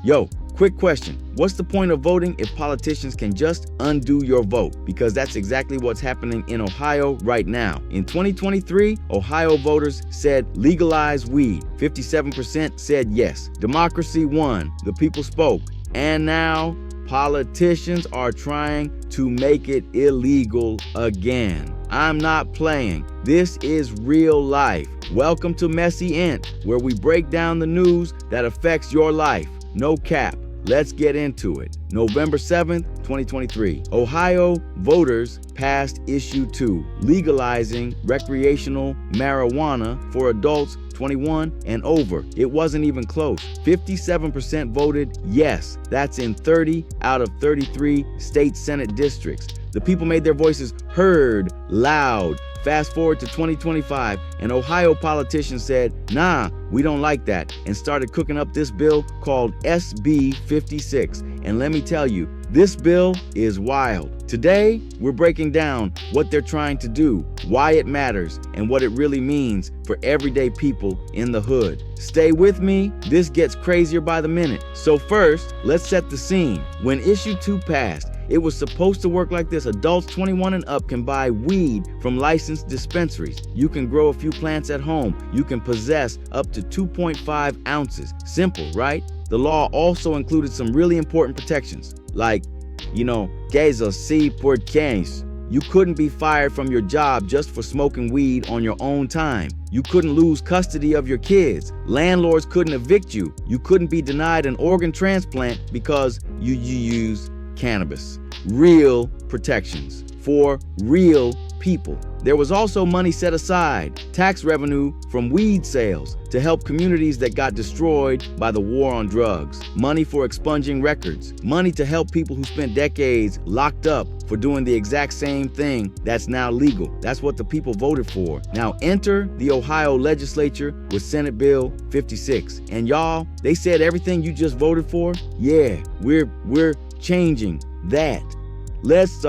Yo, quick question. What's the point of voting if politicians can just undo your vote? Because that's exactly what's happening in Ohio right now. In 2023, Ohio voters said legalize weed. 57% said yes. Democracy won. The people spoke. And now politicians are trying to make it illegal again. I'm not playing. This is real life. Welcome to Messy Int, where we break down the news that affects your life. No cap. Let's get into it. November 7th, 2023. Ohio voters passed Issue 2, legalizing recreational marijuana for adults 21 and over. It wasn't even close. 57% voted yes. That's in 30 out of 33 state Senate districts. The people made their voices heard loud. Fast forward to 2025, and Ohio politicians said, nah, we don't like that, and started cooking up this bill called SB 56. And let me tell you, this bill is wild. Today, we're breaking down what they're trying to do, why it matters, and what it really means for everyday people in the hood. Stay with me, this gets crazier by the minute. So first, let's set the scene. When Issue 2 passed, it was supposed to work like this. Adults 21 and up can buy weed from licensed dispensaries. You can grow a few plants at home. You can possess up to 2.5 ounces. Simple, right? The law also included some really important protections, like, queso sí por 15. You couldn't be fired from your job just for smoking weed on your own time. You couldn't lose custody of your kids. Landlords couldn't evict you. You couldn't be denied an organ transplant because you use cannabis. Real protections for real people. There was also money set aside, tax revenue from weed sales to help communities that got destroyed by the war on drugs, money for expunging records, money to help people who spent decades locked up for doing the exact same thing that's now legal. That's what the people voted for. Now enter the Ohio legislature with Senate Bill 56. And y'all, they said everything you just voted for? Yeah, we're changing that. Let's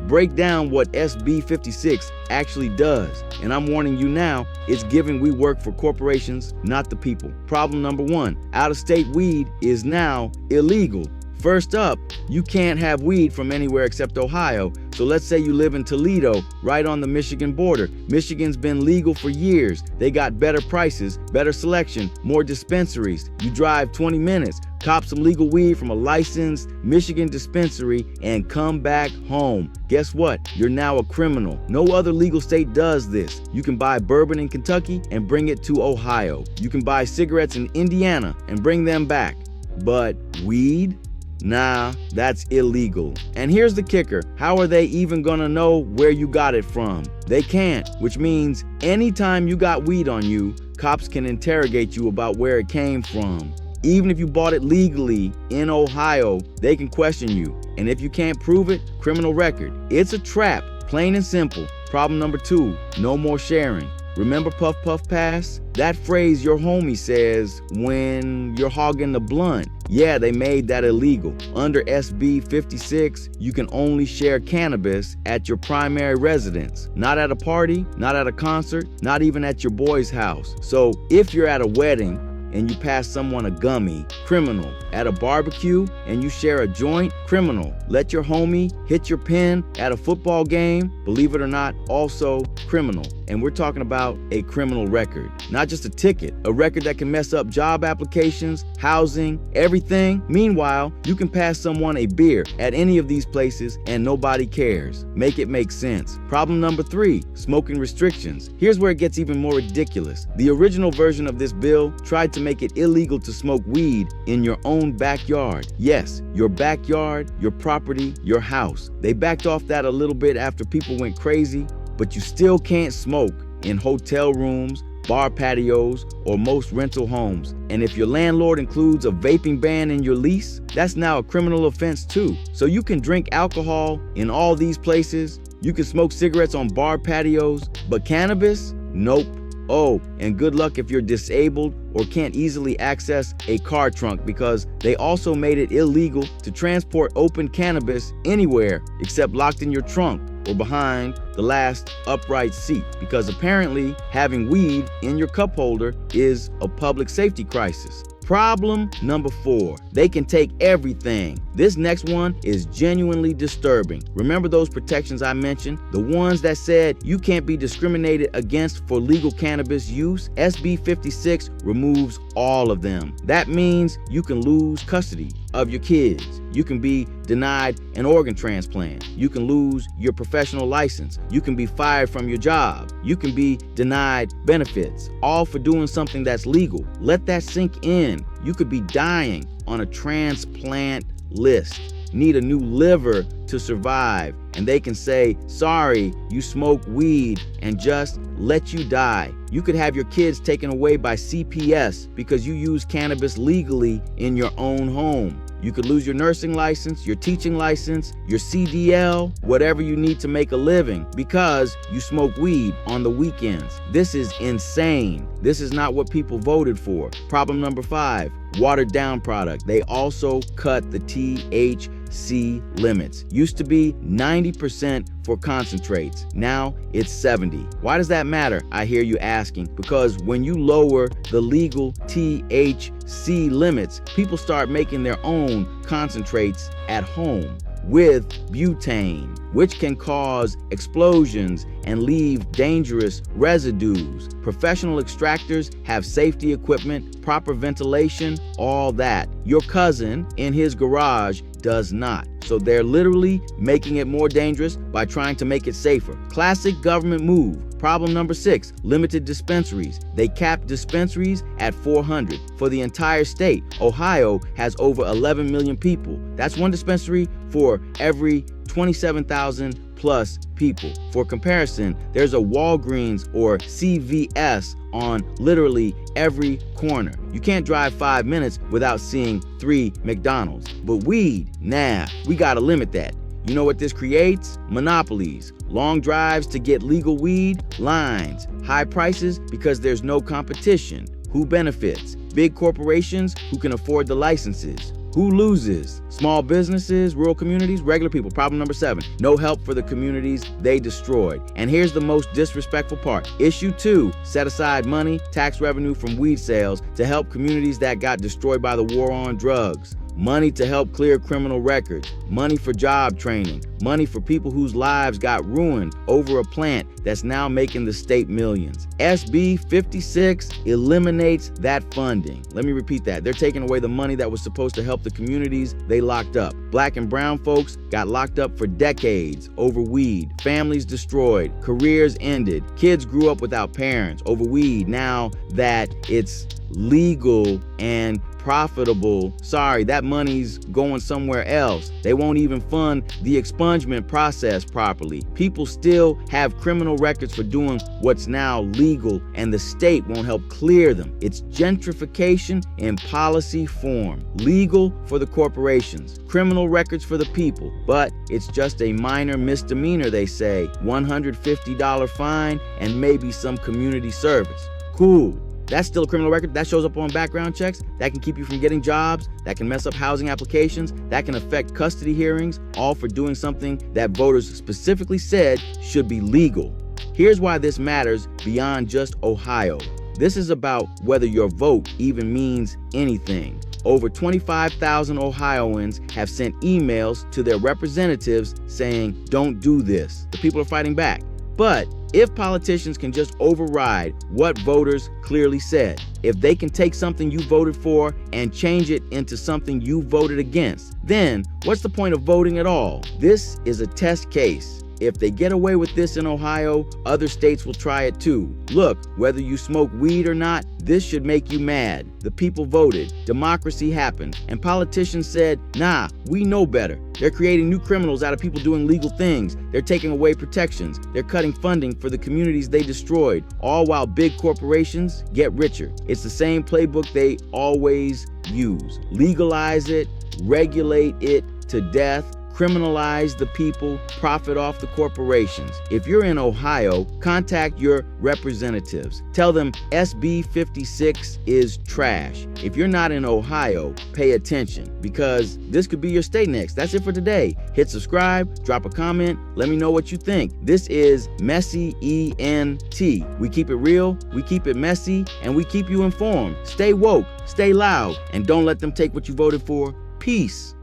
break down what SB 56 actually does. And I'm warning you now, it's giving we work for corporations, not the people. Problem number 1, out-of-state weed is now illegal. First up, you can't have weed from anywhere except Ohio. So let's say you live in Toledo, right on the Michigan border. Michigan's been legal for years. They got better prices, better selection, more dispensaries. You drive 20 minutes, cop some legal weed from a licensed Michigan dispensary, and come back home. Guess what? You're now a criminal. No other legal state does this. You can buy bourbon in Kentucky and bring it to Ohio. You can buy cigarettes in Indiana and bring them back. But weed? Nah, that's illegal. And here's the kicker. How are they even gonna know where you got it from? They can't, which means anytime you got weed on you, cops can interrogate you about where it came from. Even if you bought it legally in Ohio, they can question you. And if you can't prove it, criminal record. It's a trap, plain and simple. Problem number 2, no more sharing. Remember puff puff pass? That phrase your homie says when you're hogging the blunt. Yeah, they made that illegal. Under SB 56, you can only share cannabis at your primary residence. Not at a party, not at a concert, not even at your boy's house. So if you're at a wedding and you pass someone a gummy, criminal. At a barbecue and you share a joint, criminal. Let your homie hit your pen at a football game, believe it or not, also criminal. And we're talking about a criminal record, not just a ticket, a record that can mess up job applications, housing, everything. Meanwhile, you can pass someone a beer at any of these places and nobody cares. Make it make sense. Problem number 3, smoking restrictions. Here's where it gets even more ridiculous. The original version of this bill tried to make it illegal to smoke weed in your own backyard. Yes, your backyard, your property, your house. They backed off that a little bit after people went crazy, but you still can't smoke in hotel rooms, bar patios, or most rental homes. And if your landlord includes a vaping ban in your lease, that's now a criminal offense too. So you can drink alcohol in all these places, you can smoke cigarettes on bar patios, but cannabis? Nope. Oh, and good luck if you're disabled or can't easily access a car trunk, because they also made it illegal to transport open cannabis anywhere except locked in your trunk or behind the last upright seat, because apparently having weed in your cup holder is a public safety crisis. Problem number 4, they can take everything. This next one is genuinely disturbing. Remember those protections I mentioned? The ones that said you can't be discriminated against for legal cannabis use? SB 56 removes all of them. That means you can lose custody of your kids. You can be denied an organ transplant. You can lose your professional license. You can be fired from your job. You can be denied benefits, all for doing something that's legal. Let that sink in. You could be dying on a transplant list, need a new liver to survive, and they can say, sorry, you smoke weed, and just let you die. You could have your kids taken away by CPS because you use cannabis legally in your own home. You could lose your nursing license, your teaching license, your CDL, whatever you need to make a living because you smoke weed on the weekends. This is insane. This is not what people voted for. Problem number 5, watered down product. They also cut the THC limits. Used to be 90% for concentrates. Now it's 70. Why does that matter? I hear you asking. Because when you lower the legal THC limits, people start making their own concentrates at home with butane, which can cause explosions and leave dangerous residues. Professional extractors have safety equipment, proper ventilation, all that. Your cousin in his garage does not. So they're literally making it more dangerous by trying to make it safer. Classic government move. Problem number 6, limited dispensaries. They capped dispensaries at 400 for the entire state. Ohio has over 11 million people. That's one dispensary for every 27,000 plus people. For comparison, there's a Walgreens or CVS on literally every corner. You can't drive 5 minutes without seeing 3 McDonald's. But weed, nah, we gotta limit that. You know what this creates? Monopolies. Long drives to get legal weed, lines, high prices because there's no competition. Who benefits? Big corporations who can afford the licenses. Who loses? Small businesses, rural communities, regular people. Problem number 7, no help for the communities they destroyed. And here's the most disrespectful part. Issue 2, set aside money, tax revenue from weed sales to help communities that got destroyed by the war on drugs. Money to help clear criminal records, money for job training, money for people whose lives got ruined over a plant that's now making the state millions. SB 56 eliminates that funding. Let me repeat that. They're taking away the money that was supposed to help the communities they locked up. Black and brown folks got locked up for decades over weed. Families destroyed, careers ended, kids grew up without parents over weed. Now that it's legal and profitable, sorry, that money's going somewhere else. They won't even fund the expungement process properly. People still have criminal records for doing what's now legal, and the state won't help clear them. It's gentrification in policy form. Legal for the corporations, criminal records for the people, but it's just a minor misdemeanor, they say. $150 fine and maybe some community service. Cool. That's still a criminal record. That shows up on background checks. That can keep you from getting jobs. That can mess up housing applications. That can affect custody hearings, all for doing something that voters specifically said should be legal. Here's why this matters beyond just Ohio. This is about whether your vote even means anything. Over 25,000 Ohioans have sent emails to their representatives saying, don't do this. The people are fighting back. But if politicians can just override what voters clearly said, if they can take something you voted for and change it into something you voted against, then what's the point of voting at all? This is a test case. If they get away with this in Ohio, other states will try it too. Look, whether you smoke weed or not, this should make you mad. The people voted, democracy happened, and politicians said, nah, we know better. They're creating new criminals out of people doing legal things. They're taking away protections. They're cutting funding for the communities they destroyed, all while big corporations get richer. It's the same playbook they always use. Legalize it, regulate it to death, criminalize the people, profit off the corporations. If you're in Ohio, contact your representatives. Tell them SB 56 is trash. If you're not in Ohio, pay attention because this could be your state next. That's it for today. Hit subscribe, drop a comment, let me know what you think. This is Messy ENT. We keep it real, we keep it messy, and we keep you informed. Stay woke, stay loud, and don't let them take what you voted for. Peace.